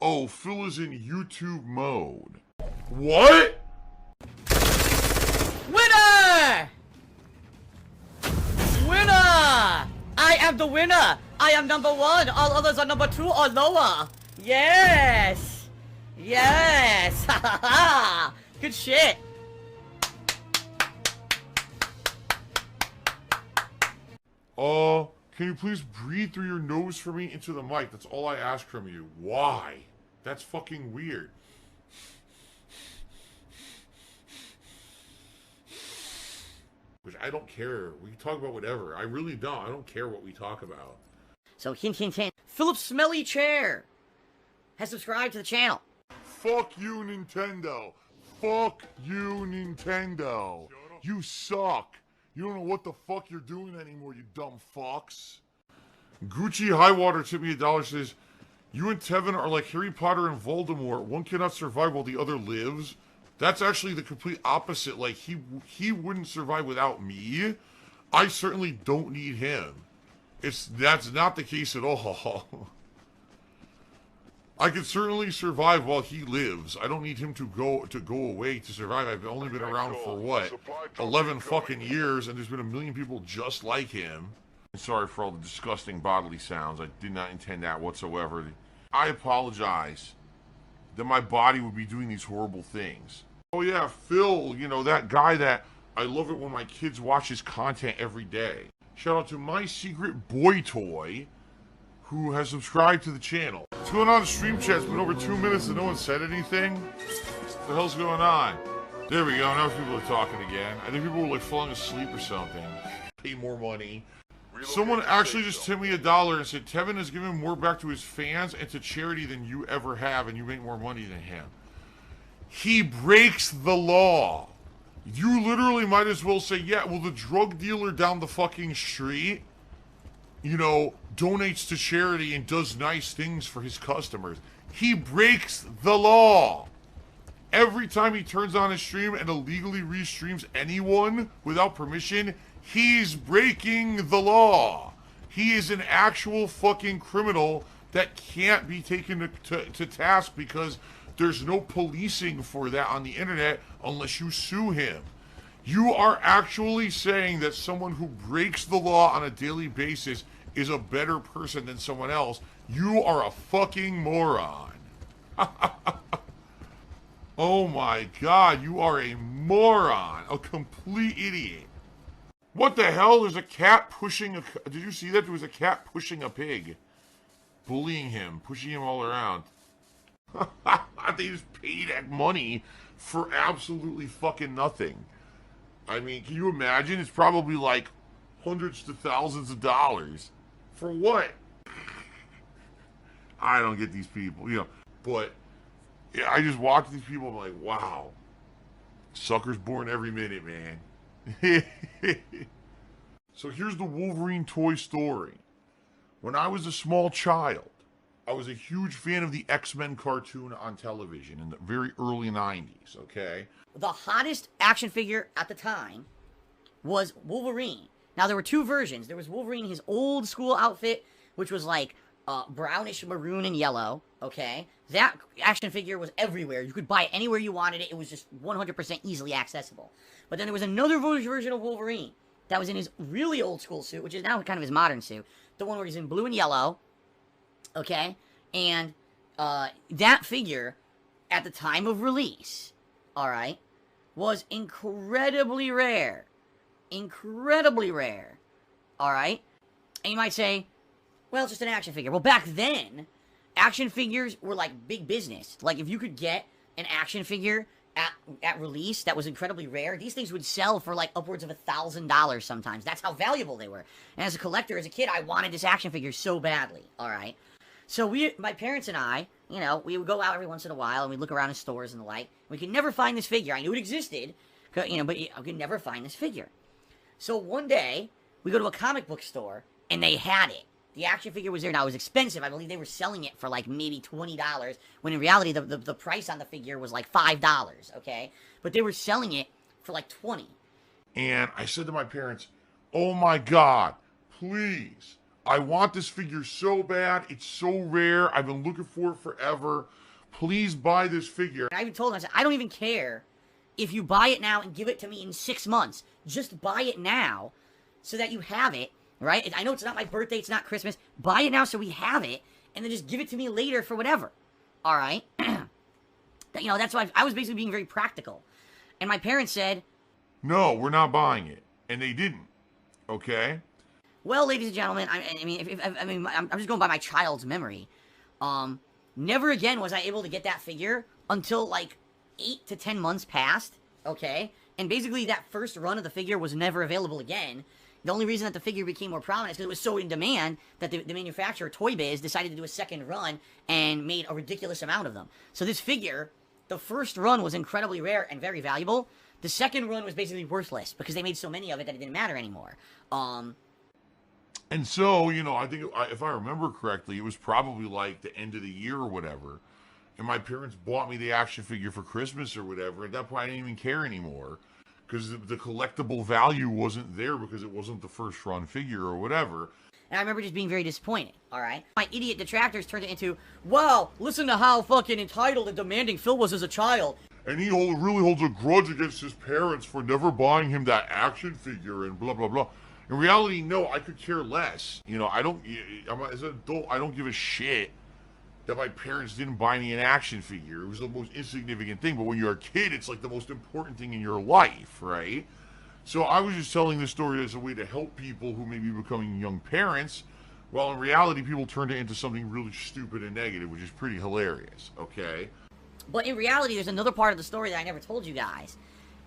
Oh, Phil is in YouTube mode. What? Winner! Winner! I am the winner! I am number one! All others are number two or lower! Yes! Yes! Ha ha ha! Good shit! Can you please breathe through your nose for me into the mic? That's all I ask from you. Why? That's fucking weird. Which I don't care. We can talk about whatever. I really don't. I don't care what we talk about. So hint hint hint. Philip Smelly Chair has subscribed to the channel. Fuck you, Nintendo. Fuck you, Nintendo. You suck. You don't know what the fuck you're doing anymore, you dumb fucks. Gucci Highwater tipped me $1, says, you and Tevin are like Harry Potter and Voldemort. One cannot survive while the other lives. That's actually the complete opposite. Like, he wouldn't survive without me. I certainly don't need him. That's not the case at all. I could certainly survive while he lives. I don't need him to go away to survive. I've only been around for what? 11 fucking years, and there's been a million people just like him. Sorry for all the disgusting bodily sounds. I did not intend that whatsoever. I apologize that my body would be doing these horrible things. Oh yeah, Phil, you know, that guy that I love it when my kids watch his content every day. Shout out to my secret boy toy, who has subscribed to the channel. What's going on in stream chat? It's been over 2 minutes and no one said anything? What the hell's going on? There we go, now people are talking again. I think people were like falling asleep or something. Pay more money. Someone actually just tipped me $1 and said, Tevin has given more back to his fans and to charity than you ever have, and you make more money than him. He breaks the law. You literally might as well say, yeah, well, the drug dealer down the fucking street, you know, donates to charity and does nice things for his customers. He breaks the law. Every time he turns on his stream and illegally restreams anyone without permission, he's breaking the law. He is an actual fucking criminal that can't be taken to task because there's no policing for that on the internet unless you sue him. You are actually saying that someone who breaks the law on a daily basis is a better person than someone else. You are a fucking moron. Oh my god, you are a moron. A complete idiot. What the hell? There's a cat pushing a... Did you see that? There was a cat pushing a pig. Bullying him. Pushing him all around. They just paid that money for absolutely fucking nothing. I mean, can you imagine? It's probably like hundreds to thousands of dollars. For what? I don't get these people, you know. But yeah, I just watch these people, I'm like, wow. Suckers born every minute, man. So here's the Wolverine toy story. When I was a small child, I was a huge fan of the X-Men cartoon on television in the very early 90s, okay? The hottest action figure at the time was Wolverine. Now, there were two versions. There was Wolverine in his old school outfit, which was like brownish maroon and yellow, okay? That action figure was everywhere. You could buy it anywhere you wanted it. It was just 100% easily accessible. But then there was another version of Wolverine that was in his really old school suit, which is now kind of his modern suit. The one where he's in blue and yellow, okay? And that figure, at the time of release, alright, was incredibly rare. Incredibly rare. Alright? And you might say, well, it's just an action figure. Well, back then, action figures were like big business. Like, if you could get an action figure at release that was incredibly rare, these things would sell for like upwards of $1,000 sometimes. That's how valuable they were. And as a collector, as a kid, I wanted this action figure so badly. Alright? So my parents and I, you know, we would go out every once in a while and we'd look around in stores and the like. We could never find this figure. I knew it existed, you know, but I could never find this figure. So one day, we go to a comic book store and they had it. The action figure was there. Now, it was expensive. I believe they were selling it for like maybe $20, when in reality, the price on the figure was like $5, okay? But they were selling it for like $20. And I said to my parents, oh my God, please, I want this figure so bad. It's so rare. I've been looking for it forever. Please buy this figure. And I even told him, I said, I don't even care if you buy it now and give it to me in 6 months. Just buy it now so that you have it, right? I know it's not my birthday, it's not Christmas. Buy it now so we have it, and then just give it to me later for whatever. All right? You know, that's why I was basically being very practical. And my parents said, no, we're not buying it. And they didn't. Okay? Well, ladies and gentlemen, I'm just going by my child's memory. Never again was I able to get that figure until like 8 to 10 months passed, okay? And basically that first run of the figure was never available again. The only reason that the figure became more prominent is because it was so in demand that the manufacturer, Toy Biz, decided to do a second run and made a ridiculous amount of them. So this figure, the first run was incredibly rare and very valuable. The second run was basically worthless because they made so many of it that it didn't matter anymore. And so, you know, I think if I remember correctly, it was probably like the end of the year or whatever. And my parents bought me the action figure for Christmas or whatever. At that point, I didn't even care anymore because the collectible value wasn't there because it wasn't the first run figure or whatever. And I remember just being very disappointed, all right? My idiot detractors turned it into, wow, listen to how fucking entitled and demanding Phil was as a child. And he really holds a grudge against his parents for never buying him that action figure and blah, blah, blah. In reality, no, I could care less. You know, as an adult, I don't give a shit that my parents didn't buy me an action figure. It was the most insignificant thing. But when you're a kid, it's like the most important thing in your life, right? So I was just telling this story as a way to help people who may be becoming young parents, while in reality, people turned it into something really stupid and negative, which is pretty hilarious, okay? But in reality, there's another part of the story that I never told you guys.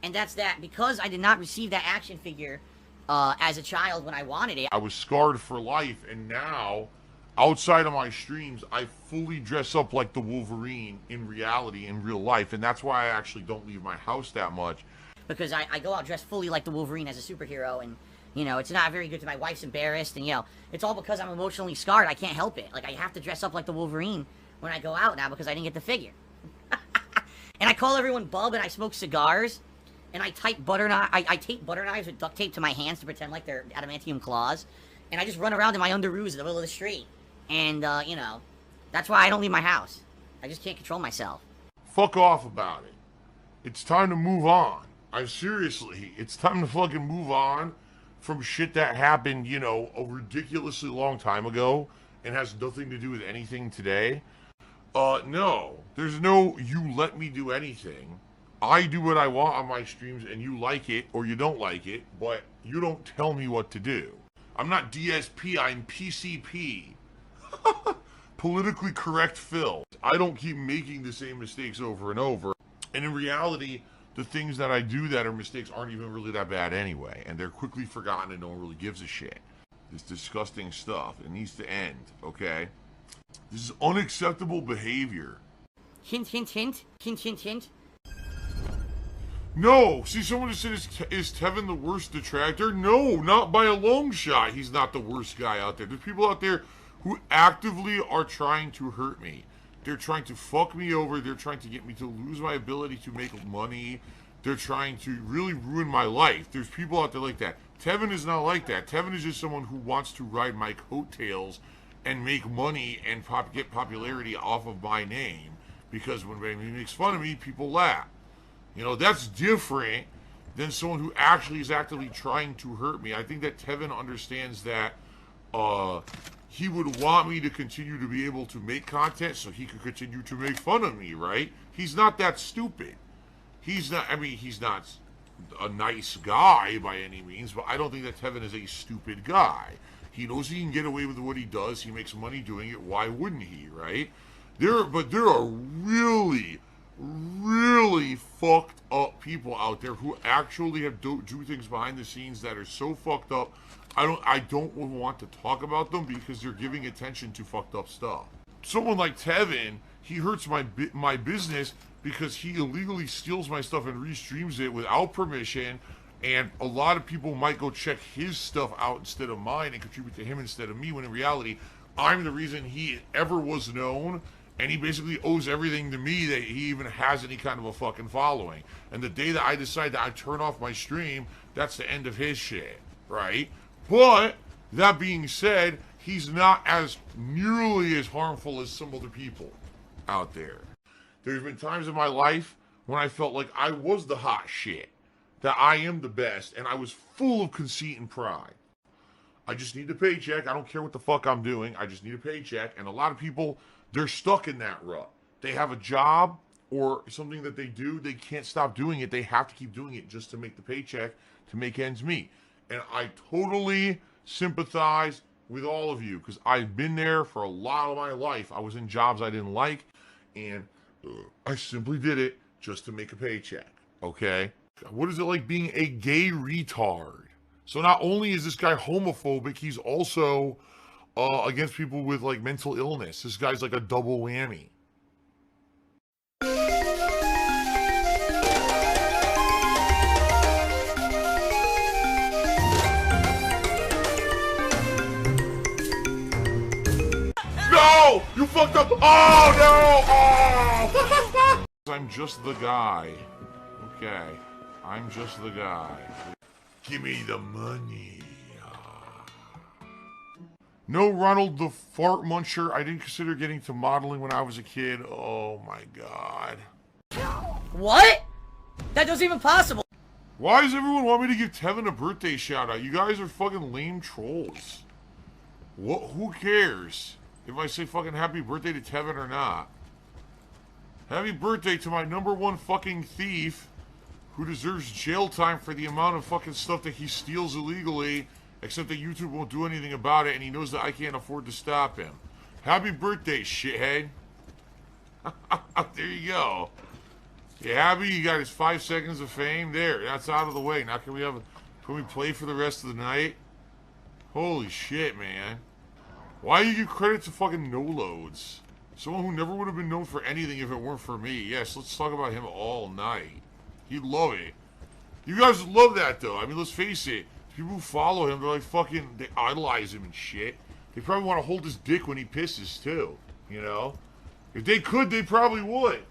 And that's that because I did not receive that action figure as a child when I wanted it, I was scarred for life, and now, outside of my streams, I fully dress up like the Wolverine in reality, in real life, and that's why I actually don't leave my house that much. Because I go out dressed fully like the Wolverine as a superhero, and, you know, it's not very good to my wife's embarrassed, and, you know, it's all because I'm emotionally scarred. I can't help it. Like, I have to dress up like the Wolverine when I go out now because I didn't get the figure. And I call everyone bub, and I smoke cigars. And I tape butter knives with duct tape to my hands to pretend like they're adamantium claws. And I just run around in my underoos in the middle of the street. And, you know, that's why I don't leave my house. I just can't control myself. Fuck off about it. It's time to move on. Seriously, it's time to fucking move on from shit that happened, you know, a ridiculously long time ago and has nothing to do with anything today. No. There's no you let me do anything. I do what I want on my streams, and you like it or you don't like it, but you don't tell me what to do. I'm not DsP, I'm PCP. Politically correct Phil. I don't keep making the same mistakes over and over. And in reality, the things that I do that are mistakes aren't even really that bad anyway, and they're quickly forgotten and no one really gives a shit. This disgusting stuff, it needs to end, okay? This is unacceptable behavior. Hint, hint, hint. Hint, hint, hint. No! See, someone just said, is Tevin the worst detractor? No, not by a long shot. He's not the worst guy out there. There's people out there who actively are trying to hurt me. They're trying to fuck me over. They're trying to get me to lose my ability to make money. They're trying to really ruin my life. There's people out there like that. Tevin is not like that. Tevin is just someone who wants to ride my coattails and make money and get popularity off of my name. Because when he makes fun of me, people laugh. You know, that's different than someone who actually is actively trying to hurt me. I think that Tevin understands that he would want me to continue to be able to make content so he could continue to make fun of me, right? He's not that stupid. He's not a nice guy by any means, but I don't think that Tevin is a stupid guy. He knows he can get away with what he does. He makes money doing it. Why wouldn't he, right? There are really fucked up people out there who actually do things behind the scenes that are so fucked up. I don't want to talk about them because they're giving attention to fucked up stuff. Someone like Tevin, he hurts my business because he illegally steals my stuff and restreams it without permission, and a lot of people might go check his stuff out instead of mine and contribute to him instead of me, when in reality, I'm the reason he ever was known. And he basically owes everything to me that he even has any kind of a fucking following. And the day that I decide that I turn off my stream, that's the end of his shit, right? But, that being said, he's not as nearly as harmful as some other people out there. There's been times in my life when I felt like I was the hot shit, that I am the best, and I was full of conceit and pride. I just need a paycheck. I don't care what the fuck I'm doing. I just need a paycheck. And a lot of people, they're stuck in that rut. They have a job or something that they do. They can't stop doing it. They have to keep doing it just to make the paycheck, to make ends meet. And I totally sympathize with all of you because I've been there for a lot of my life. I was in jobs I didn't like, and I simply did it just to make a paycheck, okay? What is it like being a gay retard? So not only is this guy homophobic, he's also against people with like mental illness. This guy's like a double whammy. No! You fucked up! Oh no! Oh! I'm just the guy. Okay. I'm just the guy. Give me the money. No, Ronald the Fart Muncher. I didn't consider getting to modeling when I was a kid. Oh my god. What? That wasn't even possible. Why does everyone want me to give Tevin a birthday shout out? You guys are fucking lame trolls. What? Who cares if I say fucking happy birthday to Tevin or not? Happy birthday to my #1 fucking thief who deserves jail time for the amount of fucking stuff that he steals illegally, except that YouTube won't do anything about it, and he knows that I can't afford to stop him. Happy birthday, shithead. There you go. You happy? You got his 5 seconds of fame? There, that's out of the way. Now can we play for the rest of the night? Holy shit, man. Why do you give credit to fucking no-loads? Someone who never would have been known for anything if it weren't for me. Yes, let's talk about him all night. He'd love it. You guys would love that, though. I mean, let's face it. People who follow him, they're like fucking, they idolize him and shit. They probably want to hold his dick when he pisses, too. You know? If they could, they probably would.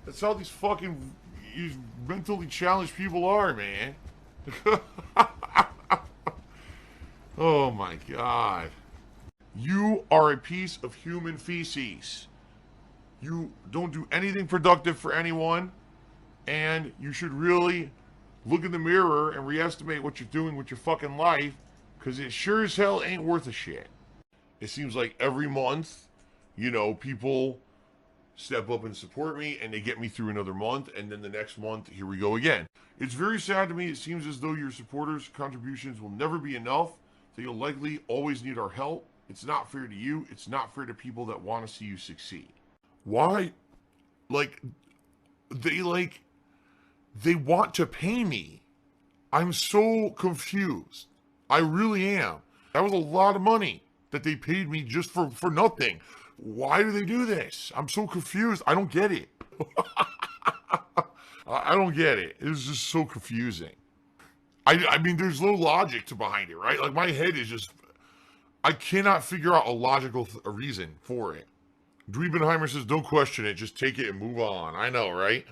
That's how these mentally challenged people are, man. Oh, my God. You are a piece of human feces. You don't do anything productive for anyone. And you should really look in the mirror and reestimate what you're doing with your fucking life, because it sure as hell ain't worth a shit. It seems like every month, you know, people step up and support me, and they get me through another month, and then the next month, here we go again. It's very sad to me. It seems as though your supporters' contributions will never be enough, that you'll likely always need our help. It's not fair to you. It's not fair to people that want to see you succeed. Why? They want to pay me. I'm so confused. I really am. That was a lot of money that they paid me just for nothing. Why do they do this? I'm so confused. I don't get it. I don't get it. It's just so confusing. I mean, there's no logic behind it, right? Like, my head is just... I cannot figure out a logical reason for it. Dweebenheimer says, don't question it. Just take it and move on. I know, right?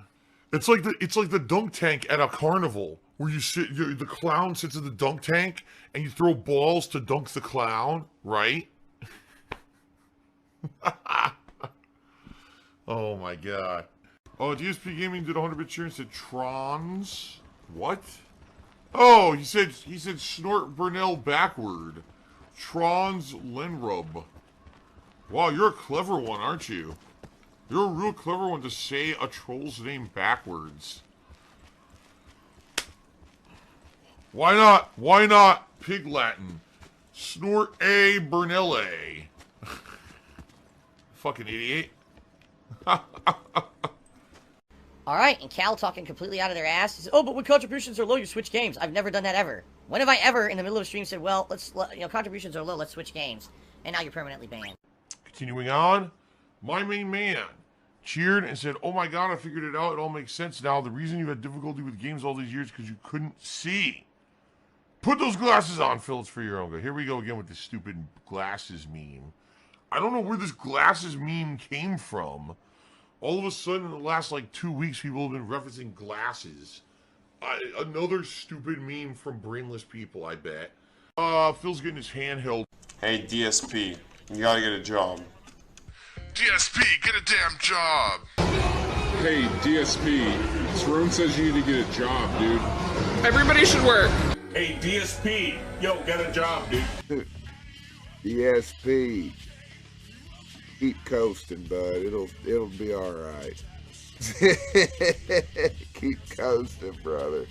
It's like the dunk tank at a carnival where the clown sits in the dunk tank and you throw balls to dunk the clown, right? Oh my god. Oh, DsP Gaming did 100-bit share and said Trons. What? Oh, he said snort Burnell backward. Trons Lenrub. Wow, you're a clever one, aren't you? You're a real clever one to say a troll's name backwards. Why not? Why not Pig Latin? Snort a Burnelle. Fucking idiot. Alright, and Cal talking completely out of their ass. He says, oh, but when contributions are low, you switch games. I've never done that ever. When have I ever, in the middle of a stream, said, well, contributions are low, let's switch games. And now you're permanently banned. Continuing on, my main man cheered and said, oh my god, I figured it out. It all makes sense now. The reason you had difficulty with games all these years is because you couldn't see. Put those glasses on, Phil. It's for your own good. Here we go again with this stupid glasses meme. I don't know where this glasses meme came from. All of a sudden, in the last, 2 weeks, people have been referencing glasses. Another stupid meme from brainless people, I bet. Phil's getting his hand held. Hey, DSP, you gotta get a job. DSP, get a damn job. Hey, DSP, Tyrone says you need to get a job, dude. Everybody should work. Hey, DSP, yo, get a job, dude. DsP, keep coasting, bud. It'll be all right. Keep coasting, brother.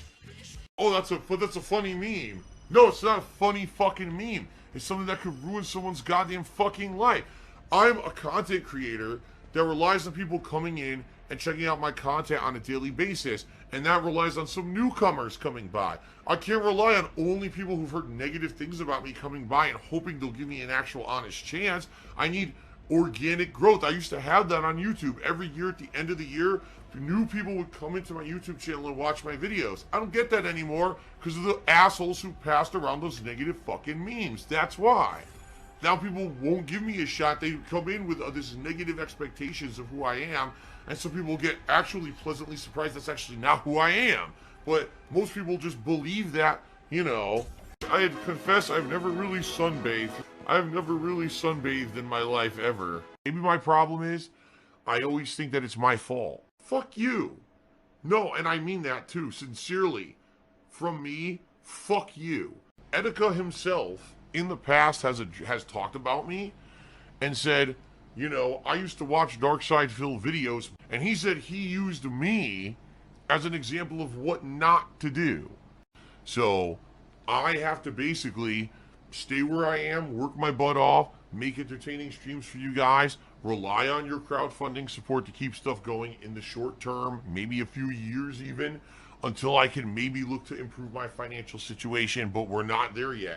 Oh, that's a funny meme. No, it's not a funny fucking meme. It's something that could ruin someone's goddamn fucking life. I'm a content creator that relies on people coming in and checking out my content on a daily basis, and that relies on some newcomers coming by. I can't rely on only people who've heard negative things about me coming by and hoping they'll give me an actual honest chance. I need organic growth. I used to have that on YouTube. Every year at the end of the year, new people would come into my YouTube channel and watch my videos. I don't get that anymore because of the assholes who passed around those negative fucking memes. That's why. Now people won't give me a shot. They come in with this negative expectations of who I am, and some people get actually pleasantly surprised that's actually not who I am. But most people just believe that, you know. I had confessed I've never really sunbathed. I've never really sunbathed in my life ever. Maybe my problem is I always think that it's my fault. Fuck you. No, and I mean that too, sincerely. From me, fuck you. Etika himself in the past has talked about me and said, you know, I used to watch Darkside Phil videos, and he said he used me as an example of what not to do. So I have to basically stay where I am, work my butt off, make entertaining streams for you guys, rely on your crowdfunding support to keep stuff going in the short term, maybe a few years even, until I can maybe look to improve my financial situation, but we're not there yet.